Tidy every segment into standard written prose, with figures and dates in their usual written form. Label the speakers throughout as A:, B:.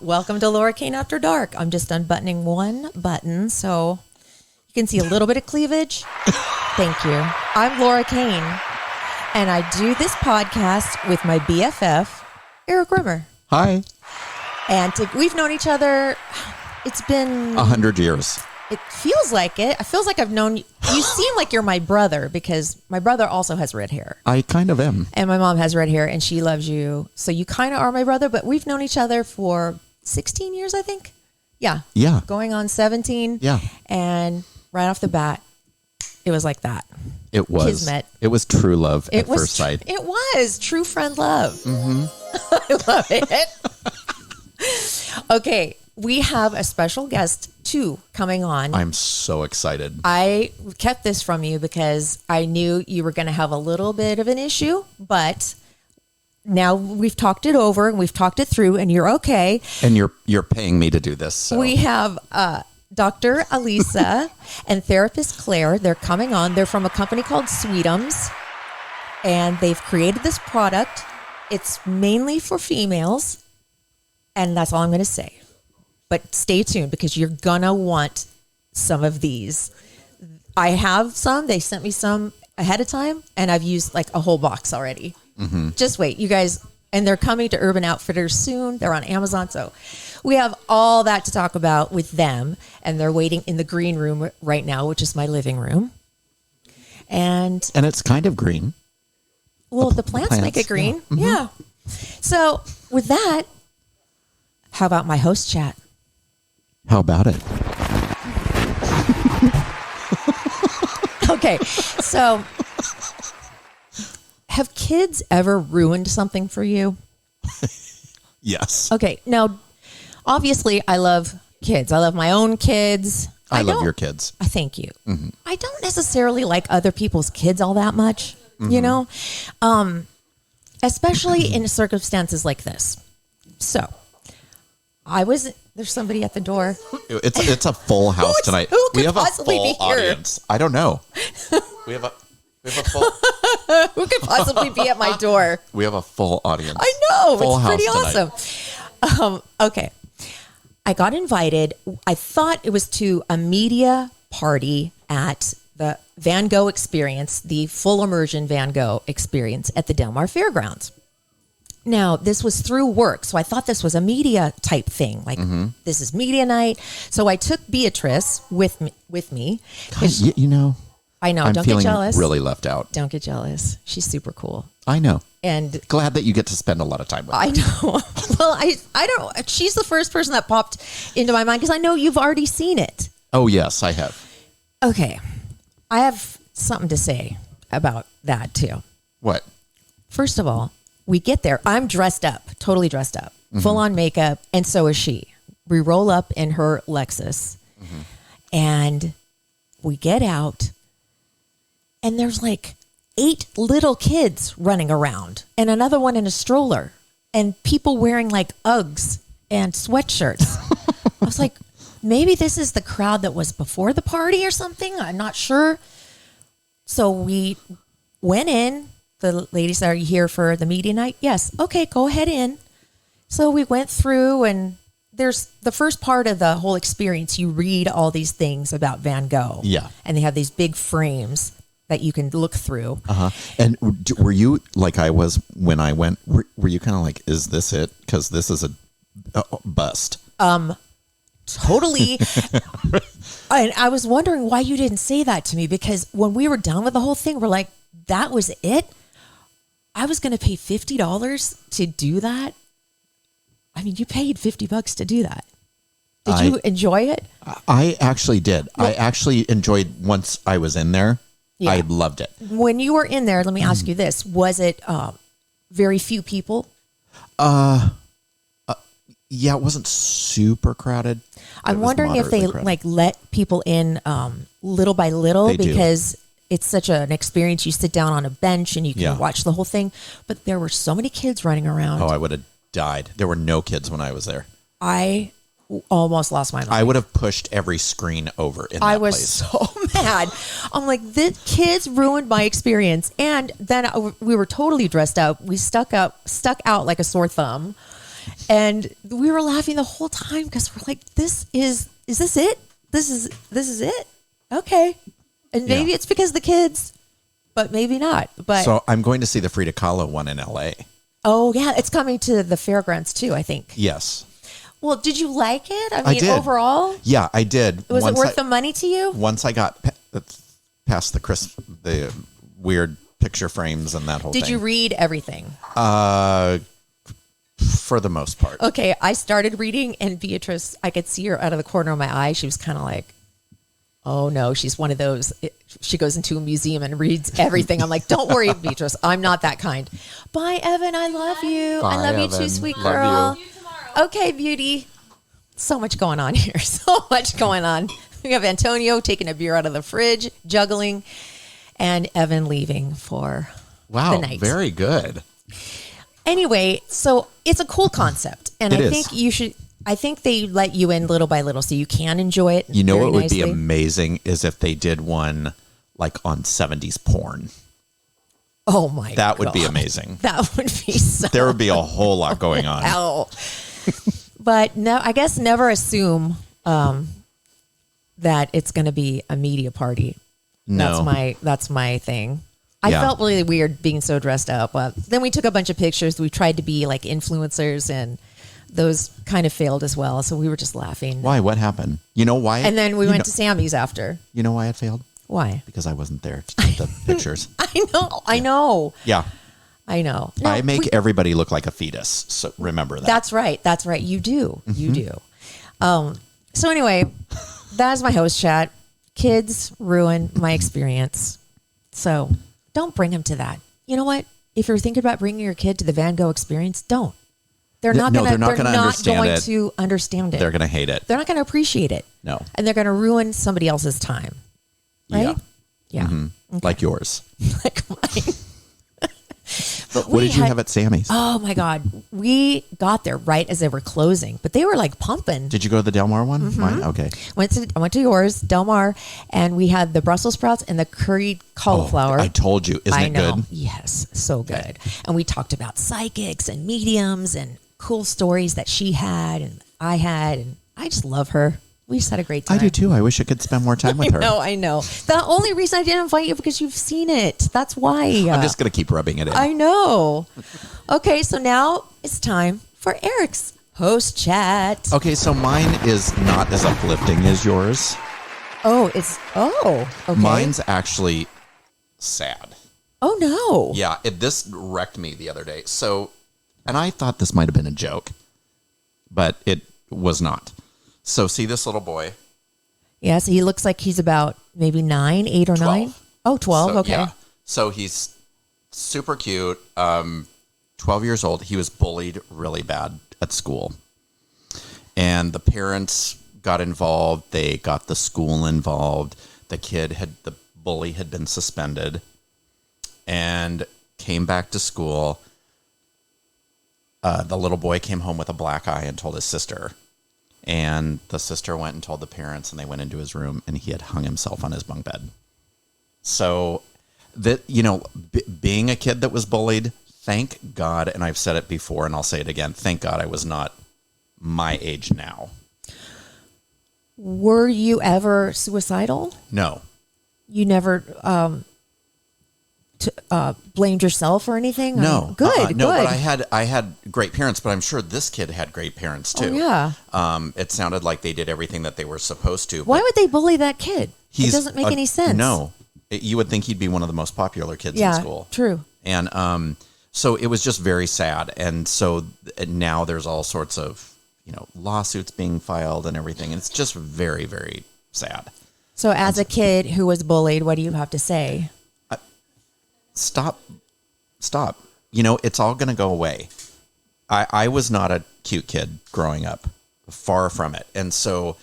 A: welcome to Laura Kane After Dark. I'm just unbuttoning one button so you can see a little bit of cleavage. Thank you. I'm Laura Kane, and I do this podcast with my BFF, Eric Rimmer.
B: Hi.
A: And we've known each other, it's been
B: 100 years.
A: It feels like it. It feels like I've known you. You seem like you're my brother because my brother also has red hair.
B: I kind of am.
A: And my mom has red hair and she loves you. So you kind of are my brother, but we've known each other for 16 years, I think. Yeah.
B: Yeah.
A: Going on 17.
B: Yeah.
A: And right off the bat, it was like that.
B: It was.
A: Kismet.
B: It was true love at first sight.
A: It was true friend love.
B: Mm-hmm.
A: I love it. Okay. We have a special guest, too, coming on.
B: I'm so excited.
A: I kept this from you because I knew you were going to have a little bit of an issue, but now we've talked it over and we've talked it through and you're okay.
B: And you're paying me to do this. So.
A: We have Dr. Alisa and therapist Claire. They're coming on. They're from a company called Sweetums, and they've created this product. It's mainly for females, and that's all I'm going to say. But stay tuned because you're going to want some of these. I have some. They sent me some ahead of time, and I've used like a whole box already. Mm-hmm. Just wait, you guys. And they're coming to Urban Outfitters soon. They're on Amazon. So we have all that to talk about with them. And they're waiting in the green room right now, which is my living room. And
B: it's kind of green.
A: Well, the plants make it green. Yeah. Mm-hmm. Yeah. So with that, how about my host chat?
B: How about it?
A: Okay, so have kids ever ruined something for you?
B: Yes.
A: Okay, now, obviously, I love kids. I love my own kids.
B: I love your kids.
A: I thank you. Mm-hmm. I don't necessarily like other people's kids all that much, you know, especially in circumstances like this. So, there's somebody at the door.
B: It's a full house tonight.
A: Who could
B: we have
A: possibly
B: a full
A: be here?
B: audience. I don't know. We have a full.
A: Who could possibly be at my door?
B: We have a full audience.
A: I know.
B: Full
A: it's pretty
B: house
A: awesome. Okay. I got invited. I thought it was to a media party at the Van Gogh experience, the full immersion Van Gogh experience at the Del Mar Fairgrounds. Now, this was through work, so I thought this was a media type thing. Like, This is media night. So I took Beatrice with me.
B: God, you know,
A: I know.
B: I'm
A: Don't get jealous.
B: Really left out.
A: Don't get jealous. She's super cool.
B: I know.
A: And
B: glad that you get to spend a lot of time with her.
A: I know. Well, I don't. She's the first person that popped into my mind because I know you've already seen it.
B: Oh, yes, I have.
A: Okay. I have something to say about that, too.
B: What?
A: First of all, we get there. I'm dressed up, totally dressed up, full on makeup, and so is she. We roll up in her Lexus, and we get out, and there's like 8 little kids running around, and another one in a stroller, and people wearing like Uggs and sweatshirts. I was like, maybe this is the crowd that was before the party or something. I'm not sure. So we went in. The ladies, are you here for the media night? Yes. Okay, go ahead in. So we went through, and there's the first part of the whole experience. You read all these things about Van Gogh.
B: Yeah.
A: And they have these big frames that you can look through.
B: And were you like I was when I went? Were you kind of like, is this it? Because this is a bust.
A: Totally. And I was wondering why you didn't say that to me, because when we were done with the whole thing, we're like, that was it? I was going to pay $50 to do that. I mean, you paid $50 to do that. Did you enjoy it?
B: I actually did. Well, I actually enjoyed once I was in there. Yeah. I loved it.
A: When you were in there, let me ask you this. Was it very few people?
B: Yeah, it wasn't super crowded.
A: I'm wondering if they like let people in little by little, because it's such an experience. You sit down on a bench and you can watch the whole thing. But there were so many kids running around.
B: Oh, I would have died. There were no kids when I was there.
A: I almost lost my mind.
B: I would have pushed every screen over in that place. I was
A: so mad. I'm like, the kids ruined my experience. And then we were totally dressed up. We stuck out like a sore thumb. And we were laughing the whole time because we're like, is this it? This is it? Okay. And maybe it's because the kids, but maybe not. But
B: so I'm going to see the Frida Kahlo one in LA.
A: Oh yeah, it's coming to the fairgrounds too, I think.
B: Yes.
A: Well, did you like it? I mean,
B: did.
A: Overall?
B: Yeah, I did.
A: Was it worth the money to you?
B: Once I got past the weird picture frames and that whole thing.
A: Did you read everything?
B: For the most part.
A: Okay, I started reading, and Beatrice, I could see her out of the corner of my eye. She was kind of like, oh no, she's one of those. She goes into a museum and reads everything. I'm like, don't worry, Beatrice. I'm not that kind. Bye, Evan. I love you.
B: Bye,
A: I love
B: Evan.
A: you too, sweet
B: Love
A: girl.
B: you.
A: Okay, beauty. So much going on here. So much going on. We have Antonio taking a beer out of the fridge, juggling, and Evan leaving for the night.
B: Very good.
A: Anyway, so it's a cool concept, and
B: It
A: I
B: is.
A: think you should. I think they let you in little by little, so you can enjoy it.
B: You know
A: very
B: what would be
A: nicely.
B: amazing is if they did one like on 70s porn.
A: Oh my!
B: That would be
A: God.
B: amazing.
A: That would be so.
B: There would be a whole lot going on.
A: Hell. But no, I guess never assume that it's going to be a media party.
B: No.
A: That's my thing. I
B: Yeah.
A: felt really weird being so dressed up. Then we took a bunch of pictures. We tried to be like influencers, and those kind of failed as well. So we were just laughing.
B: Why? What happened? You know why?
A: And then we went to Sammy's after.
B: You know why it failed?
A: Why?
B: Because I wasn't there to take the pictures.
A: I know.
B: Yeah.
A: I know. No,
B: I make everybody look like a fetus. So remember that.
A: That's right. That's right. You do.
B: Mm-hmm.
A: You do. So anyway, that's my host chat. Kids ruin my experience. So don't bring them to that. You know what? If you're thinking about bringing your kid to the Van Gogh experience, don't. They're not going
B: gonna
A: to
B: understand it.
A: to understand it.
B: They're going to hate it.
A: They're not going to appreciate it.
B: No.
A: And they're going to ruin somebody else's time. Right? Yeah. Okay.
B: Like yours.
A: Like mine. But
B: What did you have at Sammy's?
A: Oh my God. We got there right as they were closing, but they were like pumping.
B: Did you go to the Del Mar one?
A: Mm-hmm.
B: Mine? Okay.
A: I went to yours, Del Mar, and we had the Brussels sprouts and the curried cauliflower.
B: I told you. Isn't
A: I
B: it
A: know.
B: good?
A: Yes, so good. And we talked about psychics and mediums and cool stories that she had and I had, and I just love her. We just had a great time.
B: I do too. I wish I could spend more time with her.
A: I know. The only reason I didn't invite you because you've seen it. That's why.
B: I'm just going to keep rubbing it in.
A: I know. Okay, so now it's time for Eric's host chat.
B: Okay, so mine is not as uplifting as yours.
A: Okay.
B: Mine's actually sad.
A: Oh no.
B: Yeah, this wrecked me the other day. So, and I thought this might have been a joke, but it was not. So, see this little boy?
A: Yes, he looks like he's about maybe 9, 8 or 9.
B: 12.
A: Oh, 12.
B: So,
A: Okay.
B: yeah. So he's super cute. 12 years old. He was bullied really bad at school. And the parents got involved. They got the school involved. The bully had been suspended and came back to school. The little boy came home with a black eye and told his sister. And the sister went and told the parents, and they went into his room, and he had hung himself on his bunk bed. So, being a kid that was bullied, thank God, and I've said it before, and I'll say it again, thank God I was not my age now.
A: Were you ever suicidal?
B: No.
A: You never blamed yourself or anything?
B: No.
A: Good.
B: No,
A: good.
B: but I had great parents, but I'm sure this kid had great parents too.
A: Oh, yeah.
B: It sounded like they did everything that they were supposed to.
A: Why would they bully that kid? It doesn't make any sense.
B: No. You would think he'd be one of the most popular kids
A: Yeah,
B: in school.
A: true.
B: And so it was just very sad. And so now there's all sorts of, lawsuits being filed and everything. And it's just very, very sad.
A: So as a kid who was bullied, what do you have to say?
B: Stop. It's all going to go away. I was not a cute kid growing up, far from it. And so,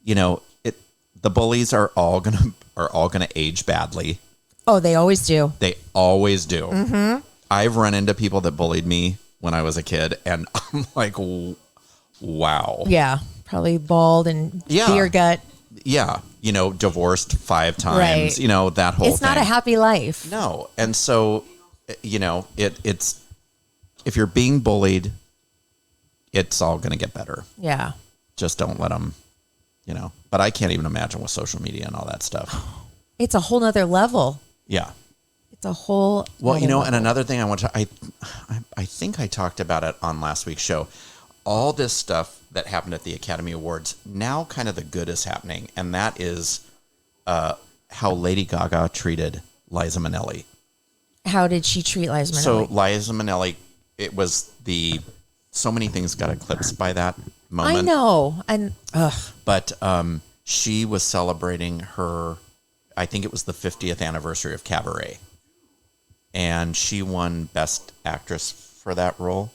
B: the bullies are all going to age badly.
A: Oh, they always do.
B: They always do.
A: Mm-hmm.
B: I've run into people that bullied me when I was a kid, and I'm like, wow.
A: Yeah, probably bald and beer gut.
B: Yeah, divorced 5 times,
A: Right.
B: That whole thing.
A: It's not a happy life.
B: No. And so, it's if you're being bullied, it's all going to get better.
A: Yeah.
B: Just don't let them, But I can't even imagine with social media and all that stuff.
A: It's a whole nother level.
B: Yeah.
A: It's a whole
B: level. And another thing I think I talked about it on last week's show. All this stuff that happened at the Academy Awards, now kind of the good is happening, and that is how Lady Gaga treated Liza Minnelli.
A: How did she treat Liza Minnelli?
B: So Liza Minnelli, it was so many things got eclipsed by that moment.
A: I know. And
B: but she was celebrating her, I think it was the 50th anniversary of Cabaret. And she won Best Actress for that role.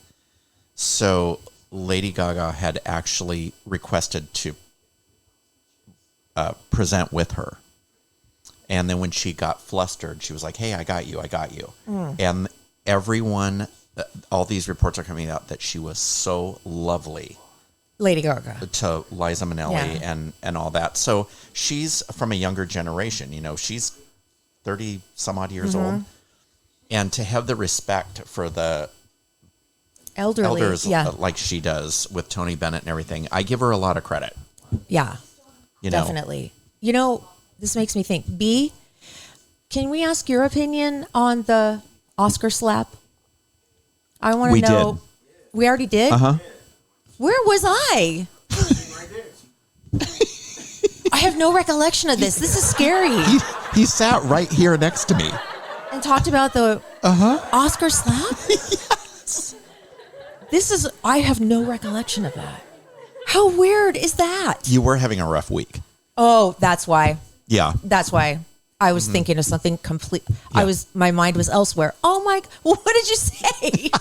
B: So Lady Gaga had actually requested to present with her. And then when she got flustered, she was like, hey, I got you. And everyone, all these reports are coming out that she was so lovely.
A: Lady Gaga.
B: To Liza Minnelli and all that. So she's from a younger generation. She's 30 some odd years old. And to have the respect for the elders like she does with Tony Bennett and everything, I give her a lot of credit.
A: Yeah, definitely. This makes me think. B, can we ask your opinion on the Oscar slap? I want to know.
B: Did.
A: We already did?
B: Uh-huh.
A: Where was I? I have no recollection of this. This is scary.
B: He sat right here next to me.
A: And talked about the Oscar slap?
B: Yes.
A: I have no recollection of that. How weird is that?
B: You were having a rough week.
A: Oh, that's why.
B: Yeah.
A: That's why. I was thinking of something complete. Yeah. My mind was elsewhere. Oh my, what did you say?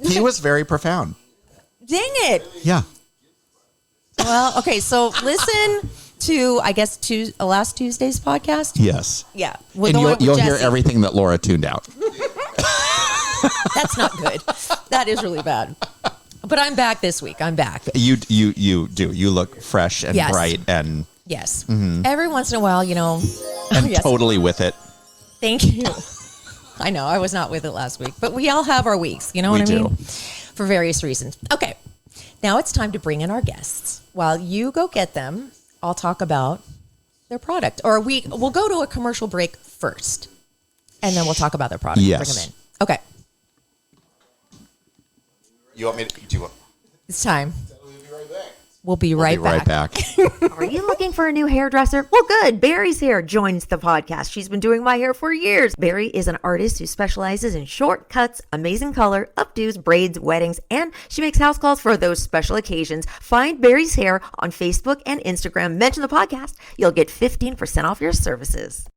B: He was very profound.
A: Dang it.
B: Yeah.
A: Well, okay. So listen to, I guess, last Tuesday's podcast.
B: Yes.
A: Yeah.
B: And you'll hear everything that Laura tuned out.
A: That's not good. That is really bad. But I'm back this week. I'm back.
B: You do. You look fresh and bright and
A: yes. Mm-hmm. Every once in a while,
B: and totally with it.
A: Thank you. I know I was not with it last week, but we all have our weeks. You know what I mean? For various reasons. Okay. Now it's time to bring in our guests. While you go get them, I'll talk about their product, or we'll go to a commercial break first, and then we'll talk about their product.
B: Yes.
A: Bring them in. Okay.
B: You want me to do it?
A: It's time.
B: We'll be right back.
C: Are you looking for a new hairdresser? Well, good. Barry's Hair joins the podcast. She's been doing my hair for years. Barry is an artist who specializes in short cuts, amazing color, updos, braids, weddings, and she makes house calls for those special occasions. Find Barry's Hair on Facebook and Instagram. Mention the podcast. You'll get 15% off your services.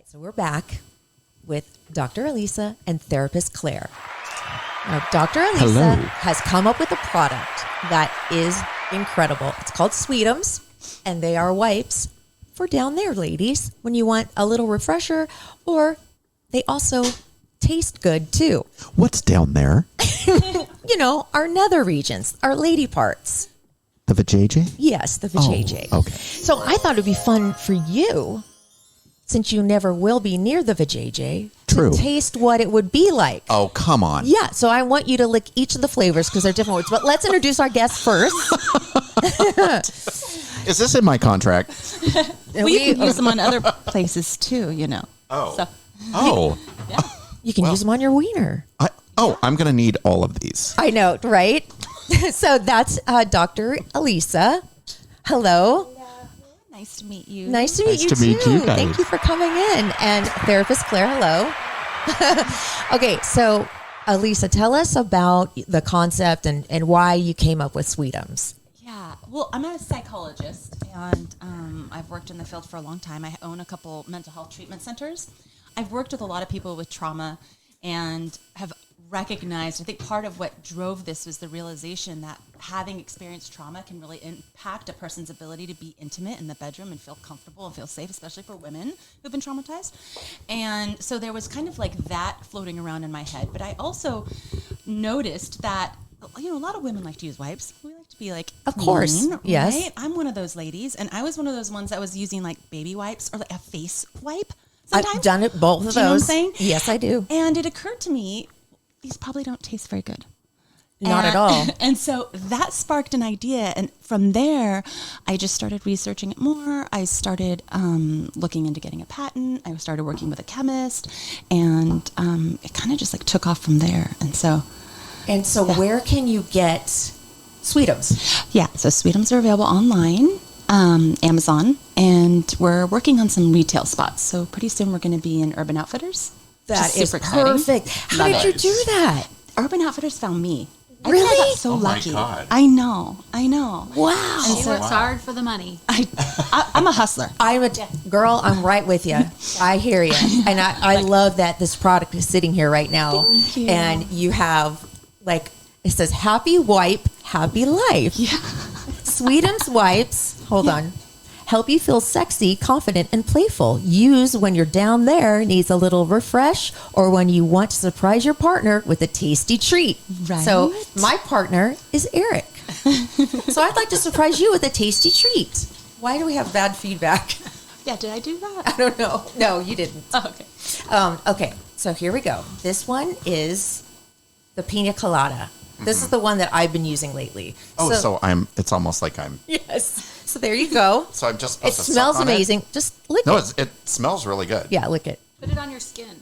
C: So we're back with Dr. Alisa and therapist Claire. Now, Dr. Alisa has come up with a product that is incredible. It's called Sweetums, and they are wipes for down there, ladies, when you want a little refresher, or they also taste good too.
B: What's down there?
A: Our nether regions, our lady parts.
B: The vajayjay?
A: Yes, the vajayjay.
B: Oh, okay.
A: So I thought it'd be fun for you, since you never will be near the vajayjay, to taste what it would be like.
B: Oh, come on.
A: Yeah, so I want you to lick each of the flavors because they're different words. But let's introduce our guest first.
B: Is this in my contract?
D: Well, you can use them on other places too, you know.
B: Oh.
D: So,
B: Oh.
A: You can use them on your wiener.
B: I'm going to need all of these.
A: I know, right? So that's Dr. Alisa. Hello.
D: nice to meet you.
A: Nice to meet
B: Nice
A: you
B: to
A: too.
B: meet you guys.
A: Thank you for coming in. And therapist Claire, hello. Okay, so Alisa, tell us about the concept and why you came up with Sweetums.
D: Yeah, well, I'm a psychologist, and I've worked in the field for a long time. I own a couple mental health treatment centers. I've worked with a lot of people with trauma and have recognized, I think part of what drove this was the realization that having experienced trauma can really impact a person's ability to be intimate in the bedroom and feel comfortable and feel safe, especially for women who've been traumatized. And so there was kind of like that floating around in my head. But I also noticed that, you know, a lot of women like to use wipes. We like to be like,
A: Of course,
D: clean,
A: yes.
D: right? I'm one of those ladies, and I was one of those ones that was using like baby wipes or like a face wipe. Sometimes.
A: I've done it, both of
D: Do you know what I'm
A: those.
D: saying?
A: Yes, I do.
D: And it occurred to me, these probably don't taste very good.
A: Not at all.
D: And so that sparked an idea. And from there, I just started researching it more. I started looking into getting a patent. I started working with a chemist. And it kind of just like took off from there. And so
A: Where can you get Sweetums?
D: yeah, so Sweetums are available online, Amazon. And we're working on some retail spots. So pretty soon we're going to be in Urban Outfitters.
A: That is
D: super exciting.
A: perfect. How
D: Love
A: did you
D: it.
A: do that?
D: Urban Outfitters found me. I
A: Really?
D: think I got so
B: Oh my
D: lucky.
B: God.
D: I know.
A: Wow.
E: She works hard for the money.
D: I'm a hustler.
A: I'm a girl. I'm right with you. I hear you, and I love that this product is sitting here right now.
D: Thank you.
A: And you have like it says "Happy Wipe, Happy Life."
D: Yeah.
A: Sweetums wipes. Hold on. Help you feel sexy, confident, and playful. Use when you're down there, needs a little refresh, or when you want to surprise your partner with a tasty treat.
D: Right.
A: So my partner is Eric. So I'd like to surprise you with a tasty treat. Why do we have bad feedback?
D: Yeah, did I do that?
A: I don't know. No, you didn't.
D: Oh, okay.
A: Okay, so here we go. This one is the pina colada. This is the one that I've been using lately.
B: It's almost like I'm.
A: Yes. So there you go.
B: So I'm just
A: It
B: supposed to
A: smells
B: suck on it?
A: amazing. Just lick
B: No,
A: it.
B: it smells really good.
A: Yeah, lick it.
E: Put it on your skin.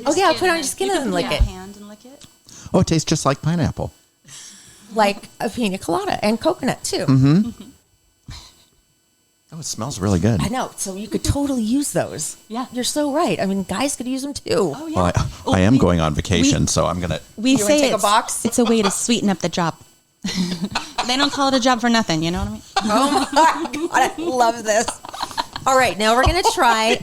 A: Oh yeah, put it on your skin and then lick
D: Yeah,
A: it.
D: hand and lick it.
B: Oh, it tastes just like pineapple.
A: Like a pina colada and coconut too.
B: Mm-hmm. Oh, it smells really good.
A: I know. So you could totally use those.
D: Yeah.
A: You're so right. I mean, guys could use them too.
D: Oh, yeah.
B: Well, I am going on vacation, so I'm gonna.
D: We
A: You wanna
D: say
A: take a
D: it's,
A: box?
D: it's a way to sweeten up the job. They don't call it a job for nothing, you know what I mean?
A: Oh my God, I love this. All right, now we're going to try.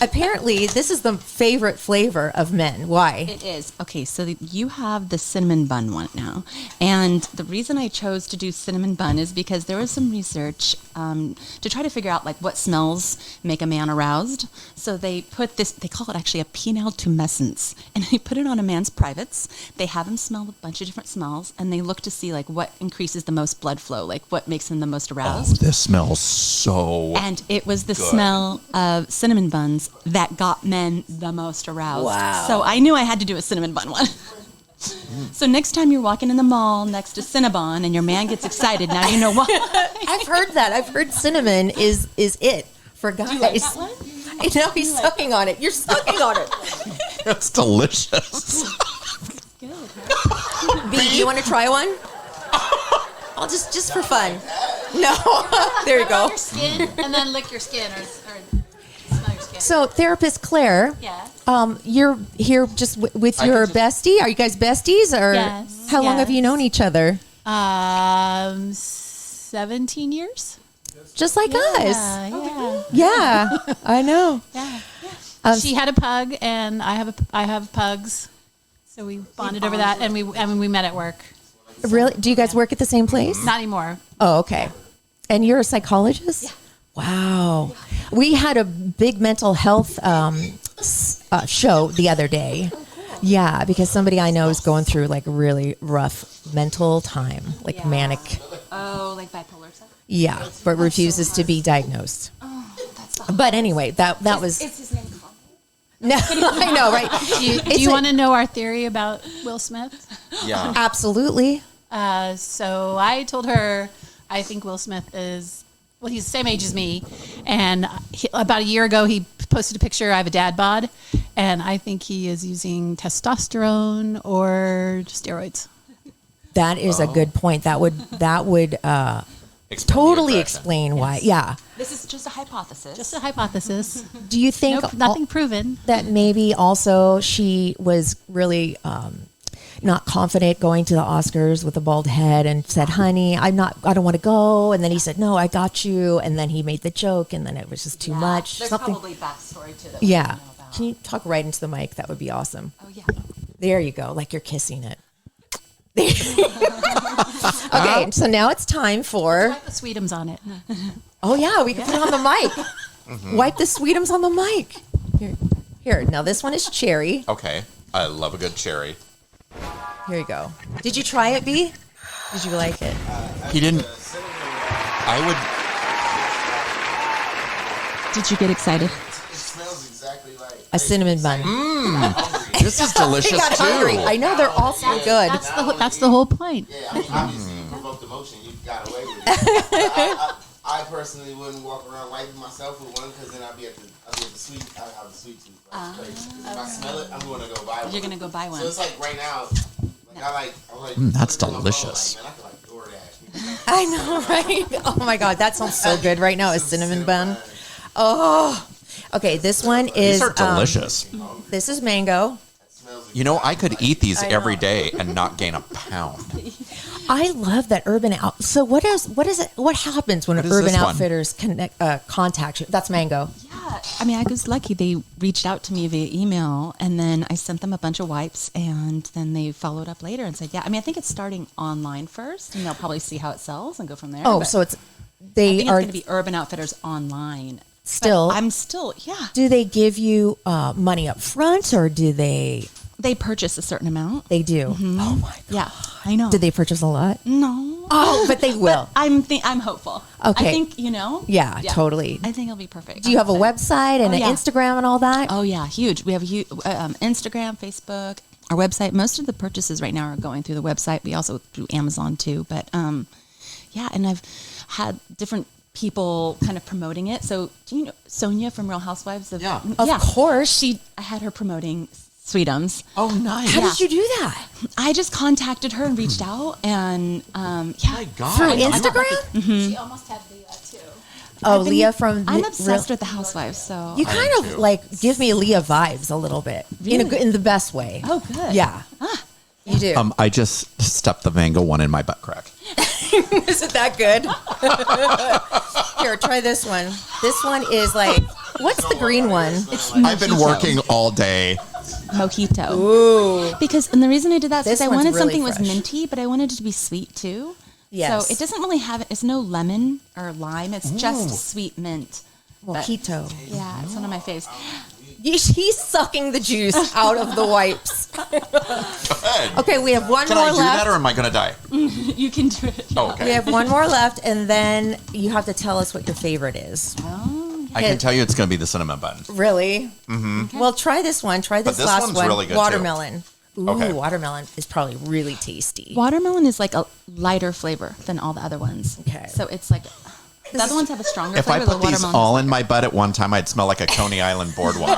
A: Apparently, this is the favorite flavor of men. Why?
D: It is. Okay, so you have the cinnamon bun one now. And the reason I chose to do cinnamon bun is because there was some research to try to figure out like what smells make a man aroused. So they put this, they call it actually a penile tumescence. And they put it on a man's privates. They have him smell a bunch of different smells. And they look to see like what increases the most blood flow, like what makes him the most
B: Oh,
D: aroused.
B: this smells so.
D: And it was the
B: Good.
D: smell of cinnamon buns that got men the most aroused.
A: Wow.
D: So I knew I had to do a cinnamon bun one. So next time you're walking in the mall next to Cinnabon and your man gets excited, now you know why.
A: I've heard that. I've heard cinnamon is it for guys.
D: that one?
A: I know he's sucking on it. You're sucking on it.
B: It's delicious.
A: B, do you want to try one? I'll just for fun. No. There you
E: Put it
A: go.
E: on your skin and then lick your skin or smell your skin.
A: So, therapist Claire,
E: Yeah.
A: you're here just with
B: I
A: your
B: can just-
A: bestie. Are you guys besties, or
E: Yes.
A: how long have you known each other?
E: 17 years.
A: Just like us.
E: Yeah.
A: Yeah, I know.
E: Yeah. She had a pug, and I have pugs, so we bonded over that, and we met at work.
A: Really? Do you guys work at the same place?
E: Not anymore.
A: Oh, okay. And you're a psychologist? Yeah. Wow. We had a big mental health show the other day. Yeah, because somebody I know is going through like a really rough mental time, like manic.
D: Oh, like bipolar stuff?
A: Yeah, but refuses to be diagnosed.
D: Oh, that's
A: But anyway, that was
D: Is his name Colin?
A: no, I know, right?
E: Do you want to know our theory about Will Smith?
B: Yeah.
A: Absolutely.
E: So I told her I think Will Smith is, well, he's the same age as me. And about a year ago, he posted a picture. I have a dad bod. And I think he is using testosterone or steroids.
A: That is a good point. That would totally explain why. Yeah.
D: This is just a hypothesis.
E: Just a hypothesis.
A: Do you think
E: Nothing proven.
A: that maybe also she was really not confident going to the Oscars with a bald head and said, "Honey, I don't want to go." And then he said, "No, I got you." And then he made the joke, and then it was just too much.
D: There's probably backstory to that.
A: Yeah. Can you talk right into the mic? That would be awesome.
D: Oh yeah.
A: There you go. Like you're kissing it. Okay, so now it's time for.
E: Wipe the Sweetums on it.
A: Oh yeah, we can put it on the mic. Wipe the Sweetums on the mic. Here. Now this one is cherry.
B: Okay. I love a good cherry.
A: Here you go. Did you try it, B? Did you like it?
B: He didn't. I would.
D: Did you get excited?
F: It smells exactly like
A: A cinnamon bun.
B: This is delicious
A: I got hungry.
B: too.
A: I know they're all so good.
E: That's the whole point.
F: Yeah, I mean, obviously you provoked emotion. You got away with it. I personally wouldn't walk around wiping myself with one because then I'd be at the sweet. I have the sweet tooth. That's crazy. If I smell it, I'm going to go buy one.
D: You're gonna go buy one.
F: So it's like right now. Like I'm like.
B: That's
F: put it in my phone,
B: delicious.
F: Like, man, I could like DoorDash.
A: I know, right? Oh my God, that sounds so good right now. A cinnamon bun. Oh, okay. This one is.
B: These are delicious.
A: This is mango.
B: You know, I could eat these
A: I know.
B: every day and not gain a pound.
A: I love that Urban Out. So what is it? What happens when
B: What is
A: Urban
B: this one?
A: Outfitters contact you? That's mango.
D: Yeah, I mean, I was lucky. They reached out to me via email, and then I sent them a bunch of wipes, and then they followed up later and said, "Yeah." I mean, I think it's starting online first, and they'll probably see how it sells and go from there.
A: Oh,
D: but
A: so it's
D: I think it's
A: are
D: going to be Urban Outfitters online.
A: still.
D: But I'm still, yeah.
A: Do they give you money up front, or do they?
D: They purchase a certain amount.
A: They do. Oh my God.
D: Yeah, I know.
A: Did they purchase a lot?
D: No.
A: Oh, but they will.
D: I'm hopeful.
A: Okay.
D: I think,
A: Yeah, totally.
D: I think it'll be perfect.
A: Do you have a website and
D: Oh,
A: an
D: yeah.
A: Instagram and all that?
D: Oh yeah, huge. We have Instagram, Facebook, our website. Most of the purchases right now are going through the website. We also do Amazon too. But yeah, and I've had different people kind of promoting it. So do you know Sonia from Real Housewives?
B: Yeah.
A: Of course.
D: I had her promoting Sweetums.
B: Oh, nice.
A: How did you do that?
D: I just contacted her and reached out, and
B: My God.
A: Through
B: I know.
A: Instagram?
E: She almost had Leah too.
A: Oh, Leah from.
D: I'm obsessed with the Housewives. So
A: You kind of like give me Leah vibes a little bit in the best way.
D: Oh, good.
A: Yeah. You do.
B: I just stuffed the mango one in my butt crack.
A: Is it that good? Here, try this one. This one is like, what's the green one?
D: It's
B: I've been working all day.
D: mojito.
A: Ooh.
D: And the reason I did that is
A: This
D: because I
A: one's
D: wanted
A: really
D: something was
A: fresh.
D: minty, but I wanted it to be sweet too.
A: Yes.
D: So it doesn't really have, it's no lemon or lime. It's just sweet mint. But-
A: Mojito.
D: Yeah, it's one of my faves.
A: He's sucking the juice out of the wipes.
B: Go ahead.
A: Okay, we have one
B: Can
A: more
B: I do
A: left.
B: that or am I going to die?
D: You can do it.
B: Oh, okay.
A: We have one more left, and then you have to tell us what your favorite is.
B: I can tell you it's going to be the cinnamon bun.
A: Really? Mm-hmm. Well, try this one. Try this,
B: this
A: last
B: one's
A: one.
B: really good, too.
A: Watermelon. Ooh,
B: Okay.
A: watermelon is probably really tasty.
D: Watermelon is like a lighter flavor than all the other ones.
A: Okay.
D: So it's like, the other ones have a stronger
B: If I
D: flavor.
B: put these all in my butt at one time, I'd smell like a Coney Island boardwalk.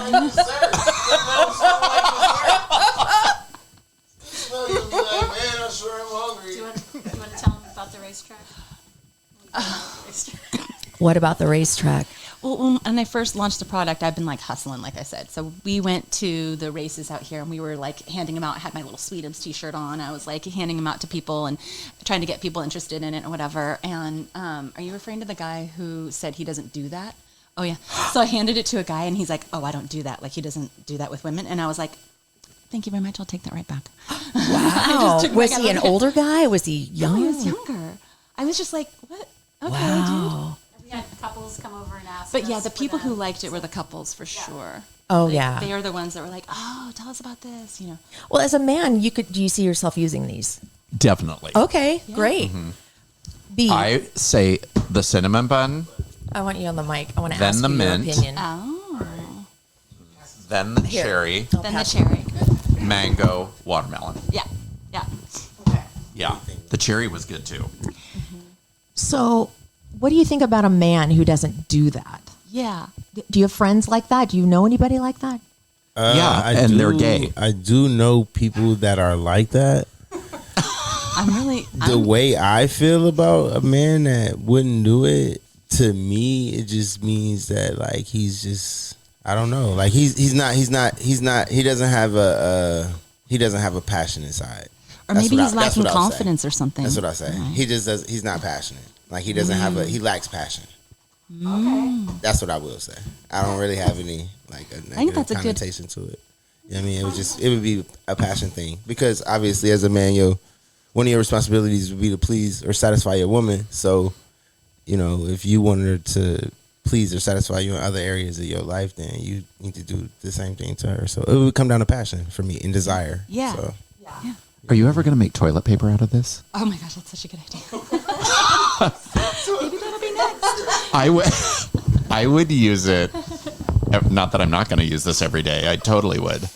F: Smell you be like, man, I'm sure I'm hungry.
E: Do you want to tell them about the racetrack?
A: What about the racetrack?
D: Well, when I first launched the product, I've been like hustling, like I said. So we went to the races out here and we were like handing them out. I had my little Sweetums t-shirt on. I was like handing them out to people and trying to get people interested in it or whatever. And are you referring to the guy who said he doesn't do that? Oh, yeah. So I handed it to a guy and he's like, oh, I don't do that. Like he doesn't do that with women. And I was like, thank you very much. I'll take that right back.
A: Wow.
D: took
A: Was
D: back
A: he
D: out
A: an
D: of it.
A: older guy? Was he young?
D: He was younger. I was just like, what? Okay,
A: Wow.
E: We had couples come over and ask.
D: But yeah,
E: us
D: the
E: for
D: people who
E: them.
D: liked it were the couples for sure.
A: Oh,
D: Like,
A: yeah.
D: They are the ones that were like, oh, tell us about this, you know.
A: Well, as a man, do you see yourself using these?
B: Definitely.
A: Okay, great. B,
B: I say the cinnamon bun,
A: I want you on the mic. I want to
B: Then
A: ask
B: the
A: you
B: mint.
A: your opinion.
D: Oh.
B: then the
A: Here.
B: cherry,
A: I'll
D: Then the
A: pass-
D: cherry.
B: mango, watermelon.
D: Yeah. Yeah.
B: Yeah. The cherry was good too.
A: So, what do you think about a man who doesn't do that?
D: Yeah.
A: Do you have friends like that? Do you know anybody like that?
B: They're gay.
G: I do know people that are like that. The way I feel about a man that wouldn't do it, to me, it just means that like he's just, I don't know, like he doesn't have a passionate side.
D: Or maybe he's lacking confidence or something.
G: That's what I say. He just does. He's not passionate. Like he doesn't have he lacks passion. Okay. That's what I will say. I don't really have any like a negative connotation to it. You know what I mean? It would be a passion thing, because obviously as a man, one of your responsibilities would be to please or satisfy your woman. So, if you want her to please or satisfy you in other areas of your life, then you need to do the same thing to her. So it would come down to passion for me and desire.
D: Yeah.
G: So.
D: Yeah.
B: Are you ever going to make toilet paper out of this?
D: Oh my gosh, that's such a good idea. Maybe that'll be next.
B: I would use it. Not that I'm not going to use this every day. I totally would.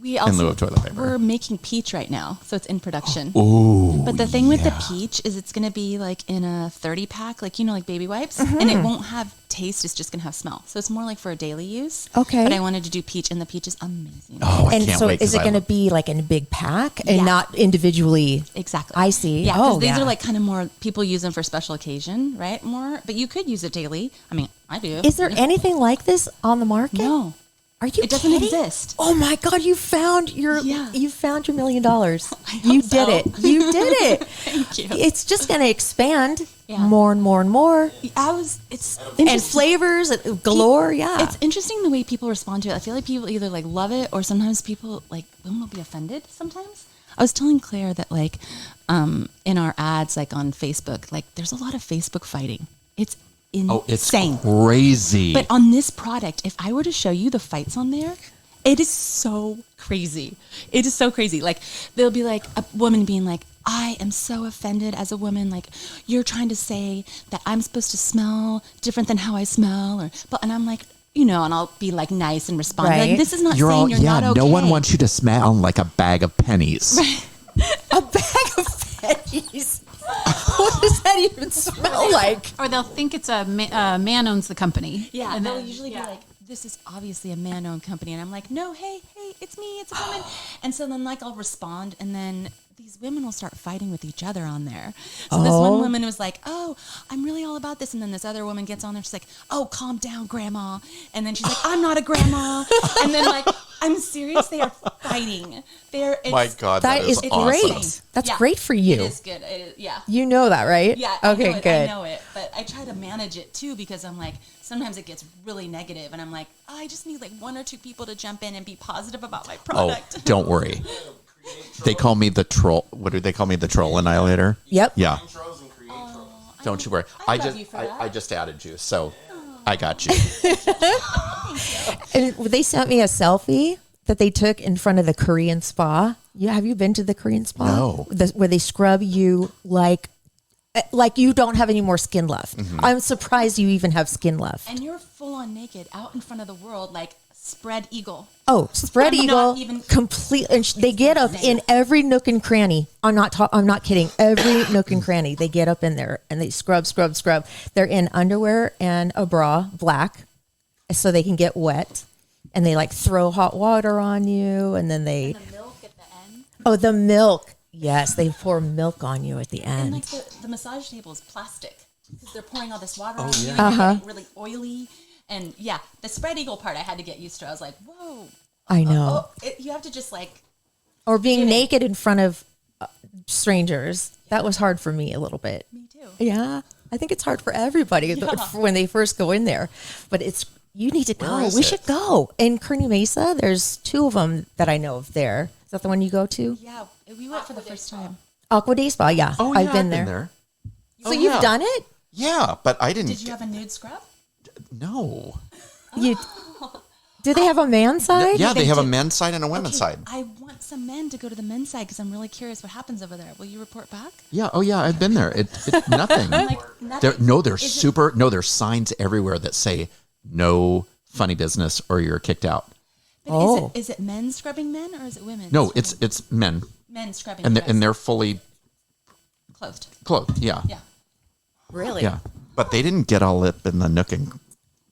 D: We also,
B: in lieu of toilet paper.
D: We're making peach right now, so it's in production.
B: Ooh,
D: but the thing with the peach is it's going to be like in a 30 pack, like baby wipes, and it won't have taste. It's just going to have smell. So it's more like for a daily use.
A: Okay.
D: But I wanted to do peach, and the peach is amazing.
B: Oh, I
A: and
B: can't
A: so
B: wait.
A: Is it going to be like in a big pack and not individually?
D: Exactly.
A: I see.
D: Yeah, because these are like kind of more, people use them for special occasion, right? More, but you could use it daily. I mean, I do.
A: Is there anything like this on the market?
D: No.
A: Are you
D: It doesn't
A: kidding?
D: exist.
A: Oh my God! You found your $1 million. You did
D: so.
A: it. You did it.
D: Thank you.
A: It's just going to expand
D: Yeah.
A: more and more and more.
D: It's
A: And flavors galore. Yeah.
D: It's interesting the way people respond to it. I feel like people either like love it, or sometimes people women will be offended sometimes. I was telling Claire that in our ads, like on Facebook, like there's a lot of Facebook fighting. It's insane.
B: It's crazy.
D: But on this product, if I were to show you the fights on there, it is so crazy. It is so crazy. Like there'll be like a woman being like, I am so offended as a woman. Like you're trying to say that I'm supposed to smell different than how I smell, and I'm like, and I'll be like nice and respond.
A: Right.
D: Like this is not saying you're not okay.
B: No one wants you to smell like a bag of pennies.
A: a bag of pennies. What does that even smell like?
E: Or they'll think it's a man owns the company.
D: Yeah,
E: and
D: they'll
E: then,
D: usually be like, this is obviously a man-owned company. And I'm like, no, hey, it's me, it's a woman. And so then I'll respond, and then these women will start fighting with each other on there. So this one woman was like, oh, I'm really all about this. And then this other woman gets on there, she's like, oh, calm down, grandma. And then she's like, I'm not a grandma. And then I'm serious, they are fighting.
B: My God,
A: that is
B: awesome.
A: great. That's great for you.
D: It is good. Yeah.
A: You know that, right?
D: Yeah.
A: Okay, good.
D: I know it. But I try to manage it too, because I'm like, sometimes it gets really negative, and I'm like, I just need like one or two people to jump in and be positive about my product.
B: Oh, don't worry. They call me the troll. What do they call me? The troll annihilator?
A: Yep.
B: Yeah.
F: Trolls and create trolls.
B: Don't you worry.
D: I love you for that.
B: I just added you, so I got you.
A: And they sent me a selfie that they took in front of the Korean spa. Have you been to the Korean spa?
B: No.
A: Where they scrub you like you don't have any more skin left.
B: Mm-hmm.
A: I'm surprised you even have skin left.
D: And you're full on naked out in front of the world, like spread eagle.
A: Oh, spread
D: I'm
A: eagle,
D: not even-
A: complete. And they get up in every nook and cranny. I'm not kidding. Every nook and cranny, they get up in there and they scrub. They're in underwear and a bra, black, so they can get wet. And they throw hot water on you, and then they.
D: And the milk at the end.
A: Oh, the milk. Yes, they pour milk on you at the
D: And
A: end.
D: the massage table is plastic, because they're pouring all this water on you.
B: yeah.
D: And you're getting really oily. And yeah, the spread eagle part I had to get used to. I was like, whoa.
A: I know.
D: You have to just
A: Or being
D: get it.
A: naked in front of strangers. That was hard for me a little bit.
D: me too.
A: Yeah, I think it's hard for everybody when they first go in there. But you need to go.
B: is
A: We
B: it?
A: should go. In Kearney Mesa, there's 2 of them that I know of there. Is that the one you go to?
D: Yeah, we went for the first time.
A: Aqua Day Spa, yeah.
B: Oh, yeah,
A: I've been there. So you've done it?
B: Yeah, but I didn't.
D: Did you have a nude scrub?
B: No.
A: You do they have a man side?
B: Yeah, they have a
D: do.
B: men's side and a women's side.
D: I want some men to go to the men's side, because I'm really curious what happens over there. Will you report back?
B: Yeah. Oh, yeah. I've been there. It's nothing.
D: Nothing.
B: There's signs everywhere that say no funny business or you're kicked out.
D: But is it men scrubbing men, or is it women?
B: No,
D: scrubbing?
B: it's men,
D: men scrubbing
B: and
D: guys.
B: they're fully
D: clothed.
B: clothed. Yeah.
D: Yeah.
A: Really?
B: Yeah. But they didn't get all up in the nook and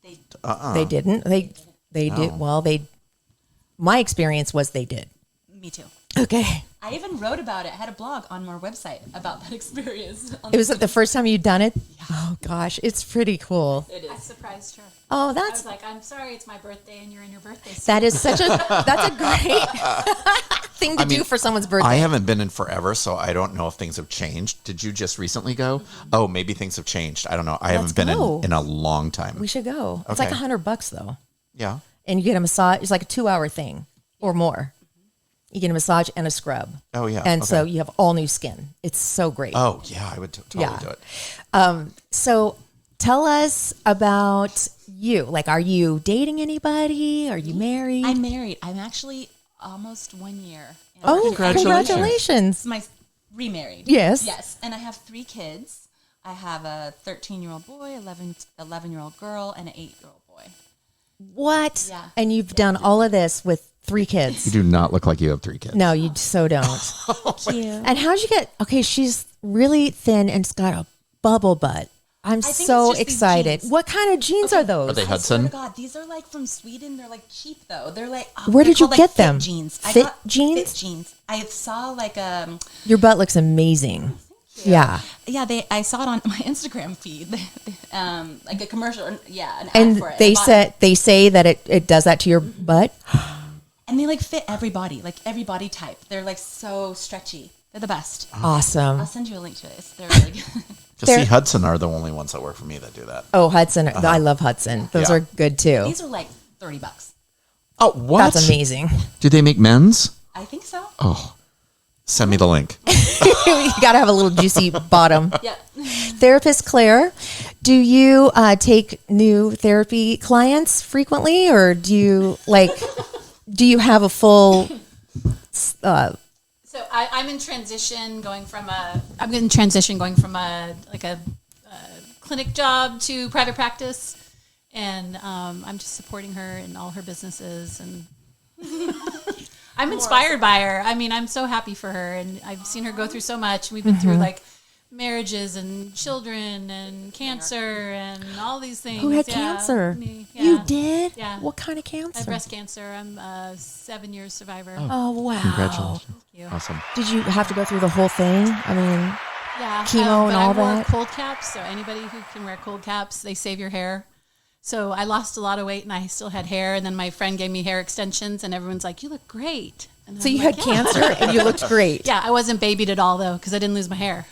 A: They didn't. They did. Well, my experience was they did.
D: Me too.
A: Okay.
D: I even wrote about it. I had a blog on our website about that experience.
A: It was the first time you'd done it? Yeah. Oh, gosh. It's pretty cool.
D: It
E: I
D: is.
E: surprised her.
A: Oh,
E: I
A: that's
E: was like, I'm sorry, it's my birthday, and you're in your birthday suit.
A: that's a great thing to do for someone's birthday.
B: I haven't been in forever, so I don't know if things have changed. Did you just recently go? Oh, maybe things have changed. I don't know. I haven't been
A: go.
B: in a long time.
A: We should go. It's like
B: Okay.
A: $100 though.
B: Yeah.
A: And you get a massage. It's like a 2-hour thing or more. You get a massage and a scrub.
B: Oh, yeah.
A: And so
B: Okay.
A: you have all new skin. It's so great.
B: Oh, yeah. I would totally
A: Yeah.
B: do it.
A: So tell us about you. Like, are you dating anybody? Are you married?
D: I'm married. I'm actually almost 1 year.
A: Oh,
B: Congratulations.
A: congratulations.
D: It's my remarried.
A: Yes.
D: Yes. And I have 3 kids. I have a 13-year-old boy, 11-year-old girl, and an 8-year-old boy.
A: What?
D: Yeah.
A: And you've done all of this with 3 kids.
B: You do not look like you have 3 kids.
A: No, you so don't. And how'd you get? Okay, she's really thin and it's got a bubble butt. I'm
D: think
A: so
D: it's just these
A: excited.
D: jeans.
A: What kind of jeans are those?
B: Are they
D: I swear
B: Hudson?
D: to God, these are like from Sweden. They're like cheap though. They're like
A: Where
D: they're
A: did you
D: called,
A: get
D: fit
A: them?
D: Jeans.
A: Fit
D: I got
A: jeans?
D: Fit jeans. I saw like
A: Your butt looks amazing. Yeah.
D: I saw it on my Instagram feed, like a commercial. Yeah, an ad
A: And
D: for it.
A: they
D: I bought it.
A: they say that it does that to your butt.
D: And they like fit every body, like every body type. They're like so stretchy. They're the best.
A: Awesome.
D: I'll send you a link to it. They're really good.
B: Just see, Hudson are the only ones that work for me that do that.
A: Oh, Hudson. I love Hudson. Those
B: Yeah.
A: are good too.
D: These are like $30.
B: Oh, what?
A: That's amazing.
B: Do they make men's?
D: I think so.
B: Oh, send me the link.
A: You got to have a little juicy bottom.
D: Yeah.
A: Therapist Claire, do you take new therapy clients frequently, or do you have a full?
E: So I'm in transition, going from a clinic job to private practice, and I'm just supporting her in all her businesses, and I'm inspired by her. I mean, I'm so happy for her, and I've seen her go through so much. We've been through like marriages and children and cancer and all these things.
A: Who had
E: Yeah,
A: cancer?
E: me.
A: You
E: Yeah.
A: did?
E: Yeah.
A: What kind of
E: I have
A: cancer?
E: breast cancer. I'm a 7-year survivor.
A: Oh wow!
B: Congratulations.
E: you.
B: Awesome.
A: Did you have to go through the whole thing? I mean,
E: Yeah,
A: chemo and
E: but
A: all
E: I wore
A: that?
E: cold caps, so anybody who can wear cold caps, they save your hair. So I lost a lot of weight, and I still had hair. And then my friend gave me hair extensions, and everyone's like, "You look great." And
A: so
E: I'm
A: you
E: like,
A: had
E: "Yeah."
A: cancer and you looked great.
E: Yeah, I wasn't babied at all though, because I didn't lose my hair.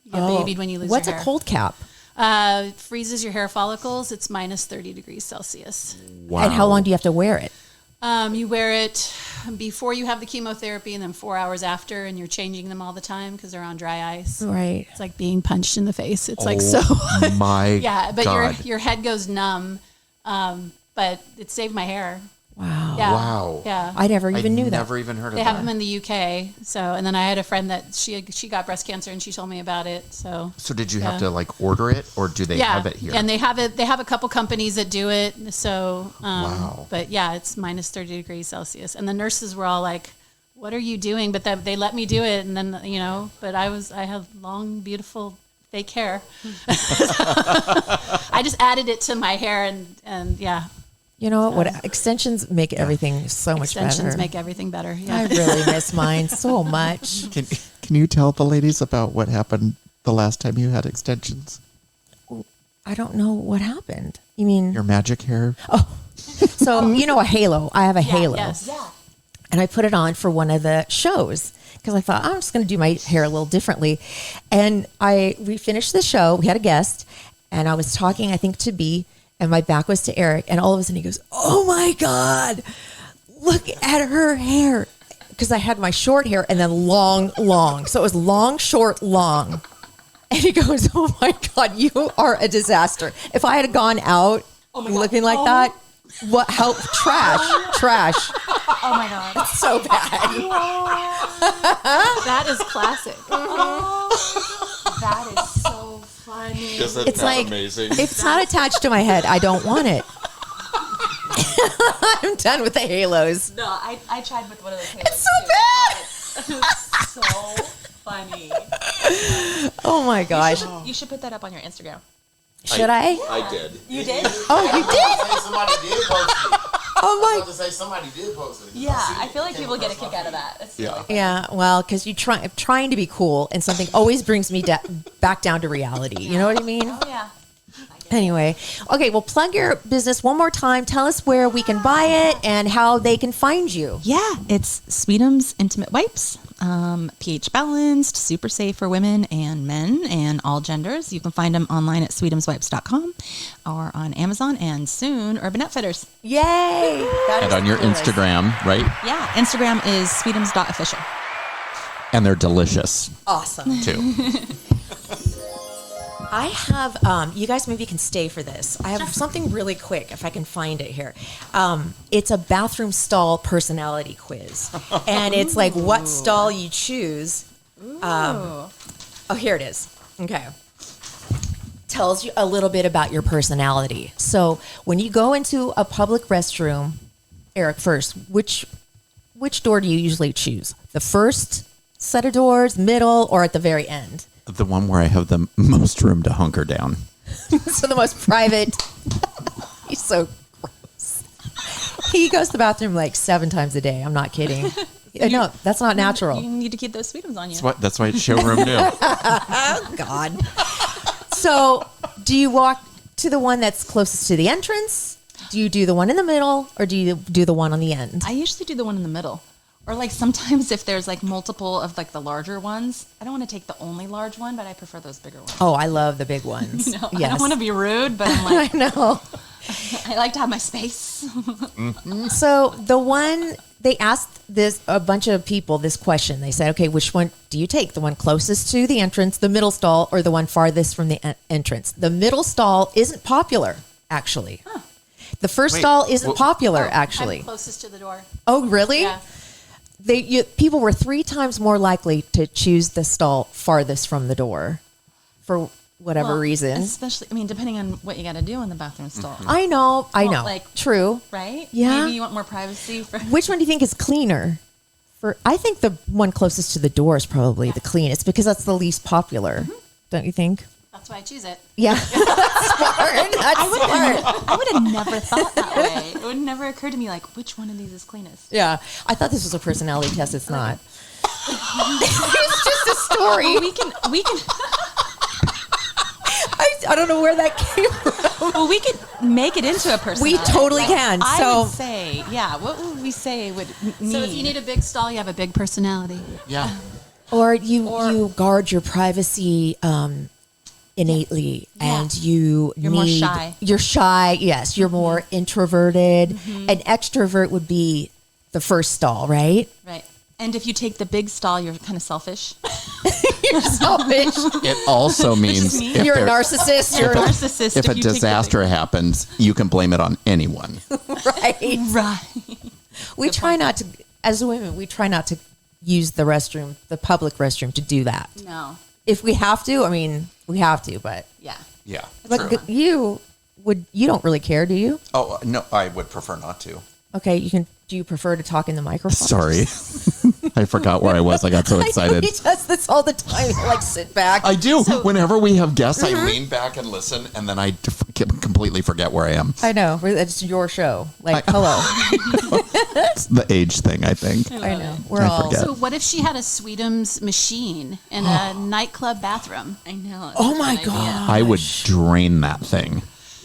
E: You get babied when you lose
A: What's
E: your
A: a
E: hair.
A: cold cap?
E: It freezes your hair follicles. It's minus 30 degrees Celsius.
B: Wow.
A: And how long do you have to wear it?
E: You wear it before you have the chemotherapy, and then 4 hours after, and you're changing them all the time because they're on dry ice.
A: Right.
E: It's like being punched in the face. It's like so.
B: My
E: Yeah, but
B: God.
E: your head goes numb. But it saved my hair.
A: Wow.
E: Yeah.
B: Wow.
E: Yeah.
A: I never even knew that.
B: Never even heard of
E: They
B: that.
E: have them in the UK. So, and then I had a friend that she got breast cancer, and she told me about it. So,
B: So did you have to like order it, or do they
E: yeah,
B: have it here?
E: and they have it. They have a couple companies that do it. So,
B: Wow.
E: But yeah, it's minus 30 degrees Celsius, and the nurses were all like, "What are you doing?" But they let me do it, and then but I have long, beautiful fake hair. I just added it to my hair, and yeah,
A: You know what? Extensions make everything so much
E: extensions
A: better.
E: make everything better. Yeah.
A: I really miss mine so much.
B: Can you tell the ladies about what happened the last time you had extensions?
A: I don't know what happened. You mean
B: Your magic hair?
A: so? You know a halo. I have a halo,
E: Yes.
A: and I put it on for one of the shows because I thought I'm just going to do my hair a little differently. And we finished the show. We had a guest, and I was talking, I think, to B. And my back was to Eric, and all of a sudden he goes, "Oh my God, look at her hair!" Because I had my short hair and then long, long. So it was long, short, long. And he goes, "Oh my God, you are a disaster." If I had gone out looking like that, what? How trash.
D: Oh my God.
A: It's so bad.
E: That is classic.
D: That is so funny.
A: It's like if it's not attached to my head, I don't want it. I'm done with the halos.
D: No, I tried with one of those.
A: It's so bad.
D: It's so funny.
A: Oh my gosh.
D: You should put that up on your Instagram.
A: Should I?
F: I did.
D: You did?
A: Oh, you did?
F: Somebody did post it.
A: Oh
F: I
A: my.
F: was about to say somebody did post it.
D: Yeah, I feel like people get a kick out of that. It's
B: Yeah.
A: Yeah, well, because trying to be cool, and something always brings me back down to reality. You know what I mean?
D: Oh, yeah.
A: Anyway, okay, well, plug your business one more time. Tell us where we can buy it and how they can find you.
D: Yeah, it's Sweetums Intimate Wipes, pH balanced, super safe for women and men and all genders. You can find them online at sweetumswipes.com or on Amazon and soon Urban Outfitters.
A: Yay! That
B: And
A: is
B: on your
A: coolest.
B: Instagram, right?
D: Yeah, Instagram is sweetums.official.
B: And they're delicious
A: Awesome.
B: too.
A: I have, you guys maybe can stay for this. I have something really quick if I can find it here. It's a bathroom stall personality quiz. And it's like what stall you choose. Oh, here it is. Okay. Tells you a little bit about your personality. So when you go into a public restroom, Eric, first, which door do you usually choose? The first set of doors, middle, or at the very end?
B: The one where I have the most room to hunker down.
A: So the most private. He's so gross. He goes to the bathroom like 7 times a day. I'm not kidding. No, that's not natural.
D: You need to keep those Sweetums on you.
B: That's why it's showroom new.
A: Oh, God. So do you walk to the one that's closest to the entrance? Do you do the one in the middle, or do you do the one on the end?
D: I usually do the one in the middle. Or like sometimes if there's like multiple of like the larger ones, I don't want to take the only large one, but I prefer those bigger ones.
A: Oh, I love the big ones.
D: You know, I
A: Yes.
D: don't want to be rude, but I'm like,
A: I know.
D: I like to have my space.
A: So the one they asked a bunch of people this question. They said, "Okay, which one do you take? The one closest to the entrance, the middle stall, or the one farthest from the entrance?" The middle stall isn't popular, actually. The first stall isn't popular, actually.
E: I'm closest to the door.
A: Oh, really?
E: Yeah.
A: People were 3 times more likely to choose the stall farthest from the door, for whatever
D: Well,
A: reason.
D: Especially, I mean, depending on what you got to do in the bathroom stall,
A: I know.
D: like-
A: True.
D: right?
A: Yeah.
D: Maybe you want more privacy.
A: Which one do you think is cleaner? I think the one closest to the door is probably the cleanest because that's the least popular. Don't you think?
E: That's why I choose it.
A: Yeah. That's smart. That's smart.
D: I would have never thought that way. It would never occur to me, like, which one of these is cleanest?
A: Yeah. I thought this was a personality test. It's not. It's just a story.
D: We can.
A: I don't know where that came from.
D: Well, we could make it into a personality.
A: We totally can.
D: I
A: So-
D: would say, yeah. What would we say would need?
E: So if you need a big stall, you have a big personality.
B: Yeah.
A: Or you guard your privacy innately, and you're
D: more shy.
A: You're shy. Yes, you're more introverted. An extrovert would be the first stall, right?
D: Right. And if you take the big stall, you're kind of selfish.
A: You're selfish.
B: It also means
D: me.
B: if
A: You're a
B: there-
A: narcissist.
D: You're
A: You're
D: a narcissist.
B: if a
D: you take the
B: disaster happens, you can blame it on anyone.
A: right.
D: big- right.
A: We try not to, as women, we try not to use the restroom, the public restroom, to do that.
D: No.
A: If we have to, I mean, we have to. But
D: Yeah.
B: Yeah.
A: like you don't really care, do you?
B: Oh, no, I would prefer not to.
A: Okay, you can. Do you prefer to talk in the microphone?
B: Sorry. I forgot where I was. I got so
A: I know
B: excited.
A: he does this all the time. He'll, like sit back.
B: I do. Whenever we have guests, I lean back and listen, and then I completely forget where I am.
A: I know. It's your show. Like, hello.
B: It's the age thing, I think.
A: I know. We're
B: I
A: all.
B: forget.
E: So what if she had a Sweetums machine in a nightclub bathroom?
D: I know.
A: Oh my god.
B: I would drain that thing.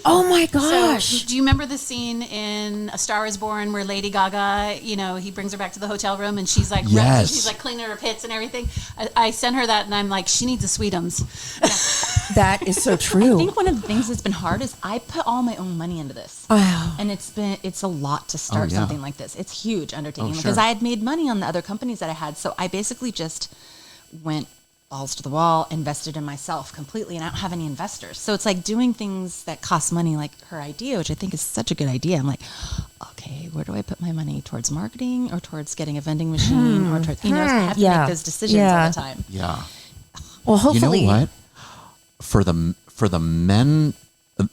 A: Oh my
E: So,
A: gosh.
E: do you remember the scene in A Star Is Born where Lady Gaga, he brings her back to the hotel room and she's like,
B: Yes.
E: she's like cleaning her pits and everything. I sent her that and I'm like, she needs a Sweetums.
A: That is so
D: I
A: true.
D: think one of the things that's been hard is I put all my own money into this.
A: Wow.
D: And it's a lot to start
B: yeah.
D: something like this. It's huge undertaking
B: Oh,
D: because
B: sure.
D: I had made money on the other companies that I had. So I basically just went balls to the wall, invested in myself completely, and I don't have any investors. So it's like doing things that cost money, like her idea, which I think is such a good idea. I'm like, okay, where do I put my money? Towards marketing or towards getting a vending machine or towards, I have to
A: Yeah.
D: make those decisions
A: Yeah.
D: all the time.
B: Yeah.
A: Well,
B: You
A: hopefully.
B: know what? For the men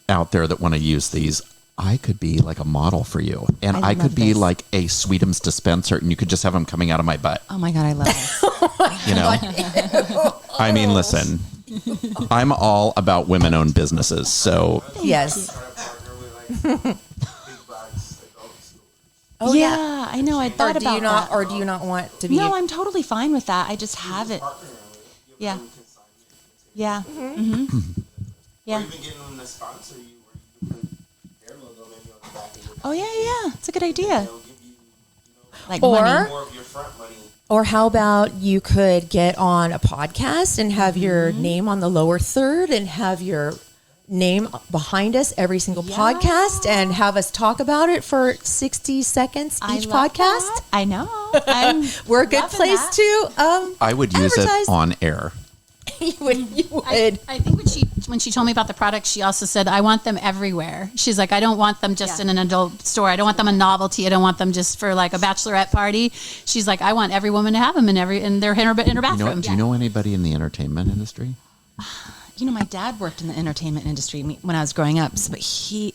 B: out there that want to use these, I could be like a model for you, and I could
D: love
B: be
D: this.
B: like a Sweetums dispenser, and you could just have them coming out of my butt.
D: Oh my God, I love this.
B: You know, I mean, listen, I'm all about women-owned businesses. So
A: Yes.
F: Try to partner with like big box adult stores.
A: Oh
D: yeah, I know. I
A: Or
D: thought
A: do you
D: about
A: not?
D: that.
A: Or do you not want to be?
D: No, I'm totally fine with that. I just have it.
F: Partner with it. Give
D: Yeah.
F: them consignment.
D: Yeah.
F: Or
D: Yeah.
F: even getting them to sponsor you, where you can put their logo maybe on the back of your
D: Oh yeah, yeah. It's a good idea.
F: They'll give you,
D: Like
A: Or-
D: money.
F: more of your front money.
A: Or how about you could get on a podcast and have your name on the lower third and have your name behind us every single podcast and have us talk about it for 60 seconds
D: I
A: each
D: love
A: podcast?
D: that. I know. I'm
A: We're a good
D: loving
A: place
D: that.
A: to
B: I would use
A: advertise.
B: it on air.
A: You would.
E: I think when she told me about the product, she also said, I want them everywhere. She's like, I don't want them just in an adult store. I don't want them a novelty. I don't want them just for like a bachelorette party. She's like, I want every woman to have them in their bathroom.
B: Do you know anybody in the entertainment industry?
D: You know, my dad worked in the entertainment industry when I was growing up, but the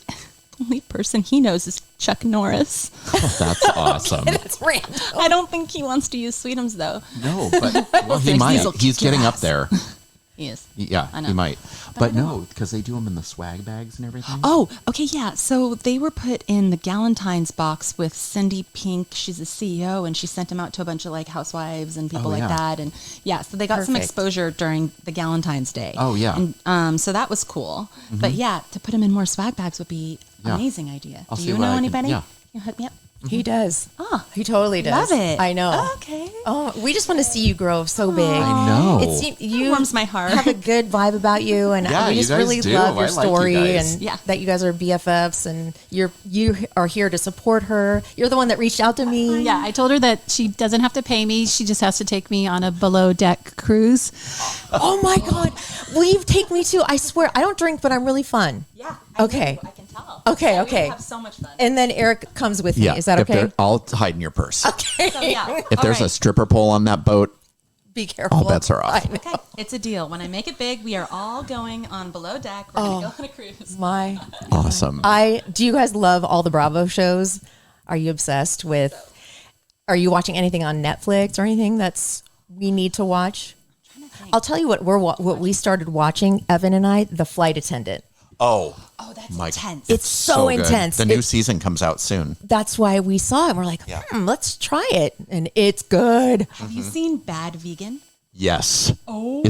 D: only person he knows is Chuck Norris.
B: That's awesome.
A: That's random.
D: I don't think he wants to use Sweetums though.
B: No, but well, he
D: Thanks,
B: might.
D: Diesel
B: He's
D: kick
B: getting
D: your
B: up
D: ass.
B: there.
D: He is.
B: Yeah,
D: I know.
B: he might. But no, because they do them in the swag bags and everything.
D: Oh, okay, yeah. So they were put in the Galentine's box with Cindy Pink. She's the CEO, and she sent them out to a bunch of like housewives and people
B: Oh,
D: like
B: yeah.
D: that. And yeah, so they got some
A: Perfect.
D: exposure during the Galentine's Day.
B: Oh, yeah.
D: And so that was cool. But yeah, to put them in more swag bags would be
B: Yeah.
D: amazing idea.
B: I'll
D: Do
B: see
D: you
B: what
D: know
B: I can-
D: anybody?
B: yeah.
D: You hook me up.
A: He does.
D: Oh,
A: He totally does.
D: love it.
A: I know.
D: Okay.
A: Oh, we just want to see you grow so big.
B: I know.
A: It's you
D: warms my heart.
A: have a good vibe about you, and
B: Yeah,
A: we
B: you
A: just
B: guys
A: really
B: do.
A: love your
B: I like you
A: story,
B: guys.
A: and
D: Yeah.
A: that you guys are BFFs, and you are here to support her. You're the one that reached out to me.
E: Yeah, I told her that she doesn't have to pay me. She just has to take me on a below deck cruise.
A: Oh my God, will you take me too? I swear, I don't drink, but I'm really fun.
D: Yeah.
A: Okay.
D: I can tell.
A: Okay,
D: Yeah, we
A: okay.
D: have so much fun.
A: And then Eric comes with
B: Yeah,
A: me. Is that
B: if
A: okay?
B: they're- I'll hide in your purse.
A: Okay.
D: So yeah.
B: If there's a stripper pole on that boat,
A: Be careful.
B: all bets are off.
A: I know.
D: Okay, it's a deal. When I make it big, we are all going on below deck. We're gonna go on a cruise.
A: My,
B: Awesome.
A: do you guys love all the Bravo shows? Are you obsessed with? Are you watching anything on Netflix or anything that's we need to watch? I'll tell you what what we started watching, Evan and I, The Flight Attendant.
B: Oh,
D: Oh, that's
B: my
D: intense.
A: It's so
B: good.
A: intense.
B: The new
A: It's-
B: season comes out soon.
A: That's why we saw it. We're like,
B: Yeah.
A: let's try it, and it's good.
D: Have you seen Bad Vegan?
B: Yes.
D: Oh,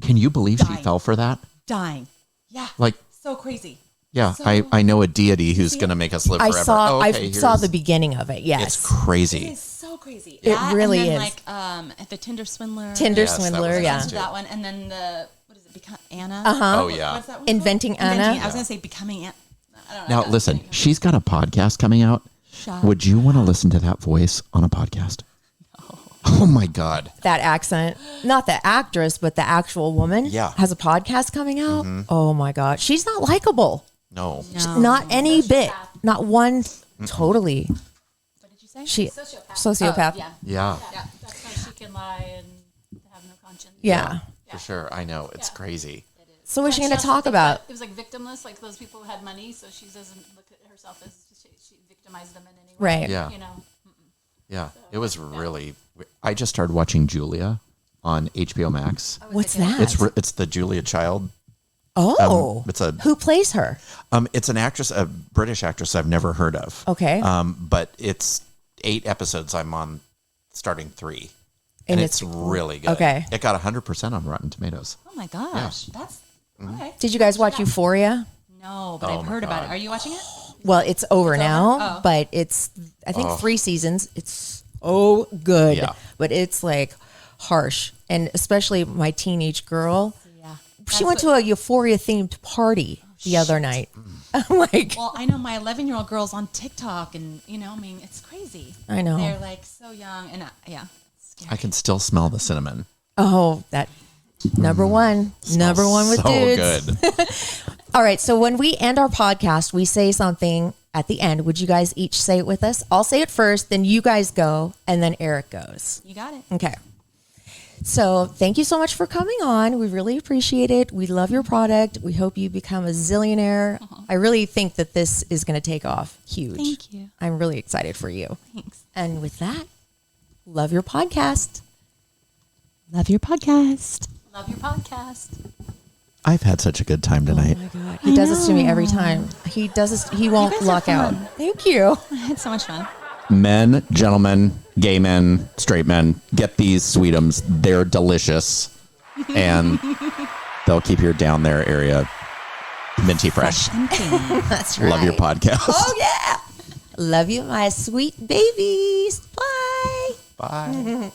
B: Can you believe she
D: dying.
B: fell for that?
D: dying. Yeah.
B: Like,
D: So crazy.
B: yeah,
D: So-
B: I know a deity who's going to make us live
A: I
B: forever.
A: saw
B: Oh, okay,
A: I saw
B: here's-
A: the beginning of it. Yes,
B: It's crazy.
D: It's so crazy.
A: It
D: That,
A: really
D: and then,
A: is.
D: Like the Tinder Swindler.
A: Tinder
B: Yes, that was
A: Swindler.
B: nice
A: Yeah.
B: too.
D: That one, and then the what is it? Anna.
A: Uh-huh.
B: Oh, yeah.
D: What's that one?
A: Inventing
D: called?
A: Anna.
D: I was gonna say Becoming Anna. I don't know.
B: Now, listen, she's got a podcast coming out.
D: Shut
B: Would you want to listen to that voice on a podcast? No. Oh, my God.
A: That accent, not the actress, but the actual woman,
B: Yeah.
A: has a podcast coming out. Oh my God, she's not likable.
B: No.
D: No.
A: Not any bit. Not one. Totally.
D: What did you say?
A: She
E: Sociopath.
A: sociopath.
D: Yeah.
B: Yeah,
E: Yeah, that's how she can lie and have no conscience.
A: Yeah.
B: for sure. I know. It's crazy.
A: So what's she
E: Like,
A: going to
E: also
A: talk
E: think
A: about?
E: that it was like victimless, like those people who had money, so she doesn't look at herself as she victimized them in any way.
A: Right.
B: Yeah.
E: You know.
B: Yeah. It was really. I just started watching Julia on HBO Max.
A: What's that?
B: It's the Julia Child.
A: Oh,
B: It's a
A: who plays her?
B: it's an actress, a British actress I've never heard of.
A: Okay.
B: But it's 8 episodes. I'm on starting 3. And it's really good.
A: okay.
B: It got 100% on Rotten Tomatoes.
D: Oh my gosh, that's okay.
A: Did you guys watch Euphoria?
D: No, but
B: Oh
D: I've
B: my
D: heard about
B: God.
D: it. Are you watching it?
A: Well, it's over now,
D: Oh.
A: but it's I think 3 seasons. It's so good,
B: Yeah.
A: but it's like harsh, and especially my teenage girl.
D: Yeah.
A: She went to a Euphoria themed party the other night. I'm like,
D: Well, I know my 11-year-old girl's on TikTok, and I mean, it's crazy.
A: I know.
D: They're like so young, and yeah, it's scary.
B: I can still smell the cinnamon.
A: oh, that number one with
B: so
A: dudes.
B: good.
A: All right, so when we end our podcast, we say something at the end. Would you guys each say it with us? I'll say it first, then you guys go, and then Eric goes.
D: You got it.
A: Okay. So thank you so much for coming on. We really appreciate it. We love your product. We hope you become a zillionaire. I really think that this is going to take off huge.
D: Thank you.
A: I'm really excited for you.
D: Thanks.
A: And with that, love your podcast.
D: Love your podcast.
E: Love your podcast.
B: I've had such a good time tonight.
A: Oh my God. He does this to me every time. He does this. He won't
D: guys are
A: lock out.
D: fun.
A: Thank you.
D: I had so much fun.
B: Men, gentlemen, gay men, straight men, get these Sweetums. They're delicious. And they'll keep your down there area minty fresh.
D: And clean.
A: That's right.
B: Love your podcast.
A: Oh, yeah. Love you, my sweet babies. Bye.
B: Bye.